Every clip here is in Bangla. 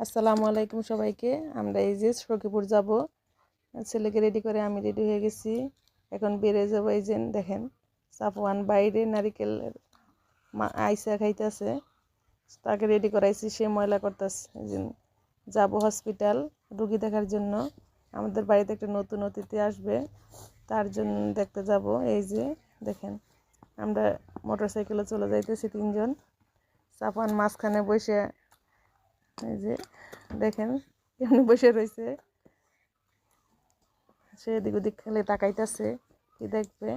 আসসালামু আলাইকুম সবাইকে। আমরা এই যে সখীপুর যাব, ছেলেকে রেডি করে আমি রেডি হয়ে গেছি। এখন বেরিয়ে যাবো। এই যে দেখেন সাফওয়ান বাইরে নারিকেলের আইসা খাইতেছে, তাকে রেডি করাইছি, সে ময়লা করতেছে। এই যে যাবো হসপিটাল রুগী দেখার জন্য। আমাদের বাড়িতে একটা নতুন অতিথি আসবে, তার জন্য দেখতে যাব। এই যে দেখেন আমরা মোটরসাইকেলে চলে যাইতেছি তিনজন। সাফওয়ান মাঝখানে বসে, এই যে দেখেন কেমনি বসে রয়েছে, সে এদিক ওদিক খেলে তাকাইতেছে কি দেখবে।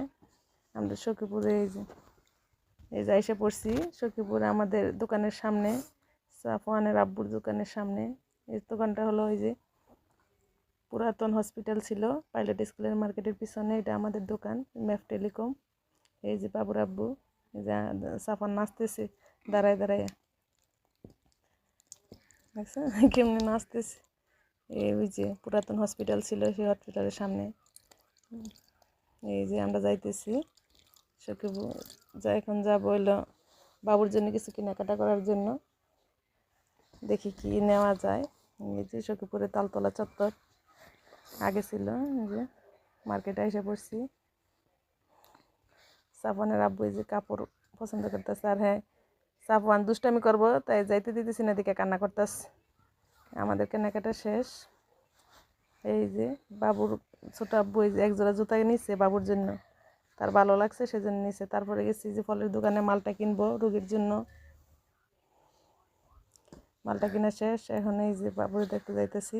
আমরা সখীপুরে এই যে এসে পড়ছি। সখীপুরে আমাদের দোকানের সামনে, সাফওয়ানের আব্বুর দোকানের সামনে। এই দোকানটা হলো ওই যে পুরাতন হসপিটাল ছিল পাইলট স্কুলের মার্কেটের পিছনে, এটা আমাদের দোকান ম্যাফ টেলিকম। এই যে বাবুর আব্বু, এই যে সাফওয়ান নাচতেছে দাঁড়ায় দাঁড়ায়, দেখছেন কেমনি নাচতেছে। ওই যে পুরাতন হসপিটাল ছিল, সেই হসপিটালের সামনে। এই যে আমরা যাইতেছি সখীপুর। এখন যাবো হইলো বাবুর জন্য কিছু কেনাকাটা করার জন্য, দেখি কি নেওয়া যায়। এই যে সখীপুরে তালতলা চত্বর আগে ছিল, এই যে মার্কেটে এসে পড়ছি। সাফওয়ানের আব্বু এই যে কাপড় পছন্দ করতেছে, আর হ্যাঁ সাফওয়ান দুষ্টামি করবো তাই যাইতে দিতেছি না, দিকে কান্না করতেছে। আমাদের কেনাকাটা শেষ। এই যে বাবুর ছোট আব্বু এই যে একজোড়া জুতা নিচ্ছে বাবুর জন্য, তার ভালো লাগছে সেজন্য নিচ্ছে। তারপরে গেছি যে ফলের দোকানে মালটা কিনবো রুগীর জন্য। মালটা কিনা শেষ, এখন এই যে বাবুর দেখতে যাইতেছি।